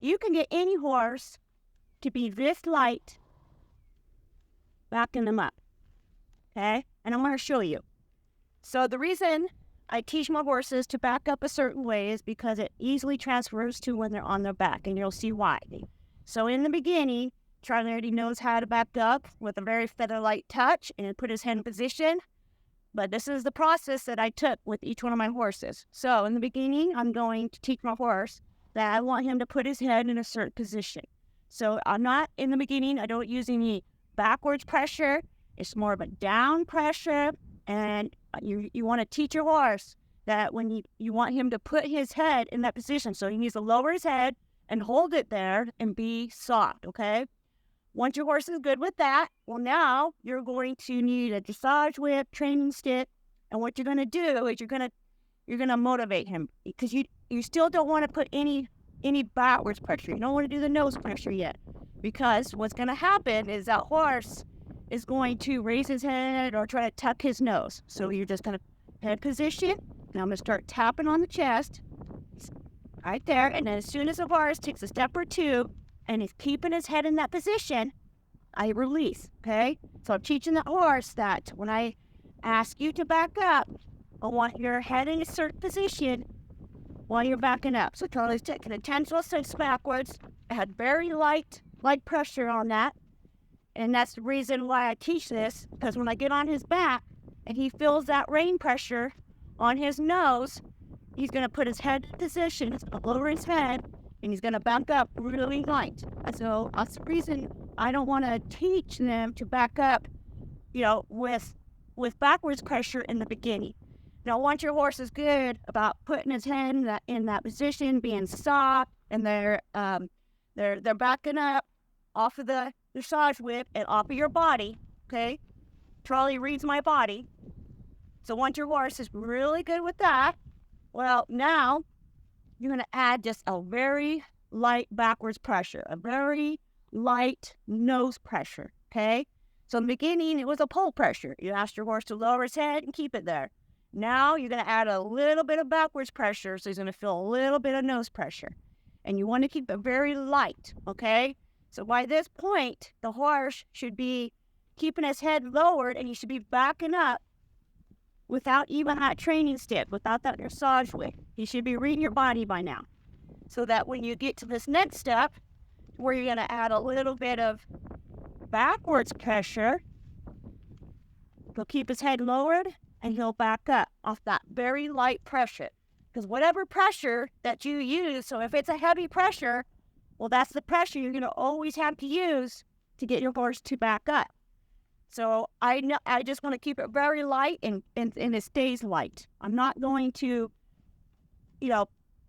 You can get any horse to be this light, backing them up, okay? And I'm going to show you. So the reason I teach my horses to back up a certain way is because it easily transfers to when they're on their back, and you'll see why. So in the beginning, Charlie already knows how to back up with a very feather-light touch and put his head in position. But this is the process that I took with each one of my horses. So in the beginning, I'm going to teach my horse that I want him to put his head in a certain position. So I'm not, in the beginning, I don't use any backwards pressure. It's more of a down pressure. And you want to teach your horse that when you want him to put his head in that position. So he needs to lower his head and hold it there and be soft, okay? Once your horse is good with that, well, now you're going to need a dressage whip, training stick, and what you're going to do is you're going to motivate him, because you still don't want to put any backwards pressure. You don't want to do the nose pressure yet, because what's going to happen is that horse is going to raise his head or try to tuck his nose. So you're just going to head position. Now I'm going to start tapping on the chest right there, and then as soon as the horse takes a step or two and he's keeping his head in that position, I release, okay? So I'm teaching the horse that when I ask you to back up, I want your head in a certain position while you're backing up. So Charlie's taking a 10-6 backwards. I had very light pressure on that. And that's the reason why I teach this, because when I get on his back and he feels that rein pressure on his nose, he's going to put his head in position, he's going to lower his head, and he's going to back up really light. So that's the reason I don't want to teach them to back up, with backwards pressure in the beginning. Now, once your horse is good about putting his head in that position, being soft, and they're backing up off of the dressage whip and off of your body, okay? Charlie reads my body. So once your horse is really good with that, well, now you're going to add just a very light backwards pressure, a very light nose pressure, okay? So in the beginning, it was a pull pressure. You asked your horse to lower his head and keep it there. Now you're going to add a little bit of backwards pressure, so he's going to feel a little bit of nose pressure. And you want to keep it very light, okay? So by this point, the horse should be keeping his head lowered, and he should be backing up without even that training stick, without that dressage whip. He should be reading your body by now. So that when you get to this next step, where you're going to add a little bit of backwards pressure, he'll keep his head lowered, and he'll back up off that very light pressure. Because whatever pressure that you use, so if it's a heavy pressure, well, that's the pressure you're going to always have to use to get your horse to back up. So I just want to keep it very light, and it stays light. I'm not going to,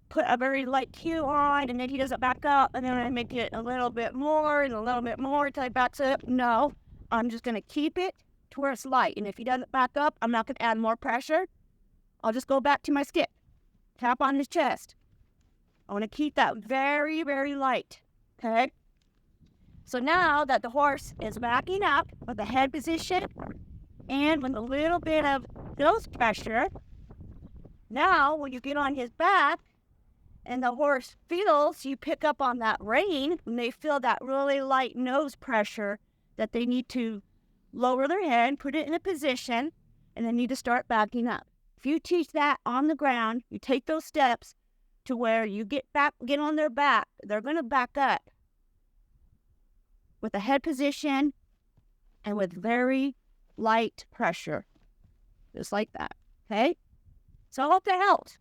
put a very light cue on, and then he doesn't back up, and then I make it a little bit more and a little bit more until he backs up. No, I'm just going to keep it to where it's light. And if he doesn't back up, I'm not going to add more pressure. I'll just go back to my stick, tap on his chest. I want to keep that very, very light, okay? So now that the horse is backing up with the head position and with a little bit of nose pressure, now when you get on his back and the horse feels you pick up on that rein, when they feel that really light nose pressure, that they need to lower their head, put it in a position, and they need to start backing up. If you teach that on the ground, you take those steps to where you get on their back, they're going to back up with a head position and with very light pressure, just like that, okay? So I hope that helped.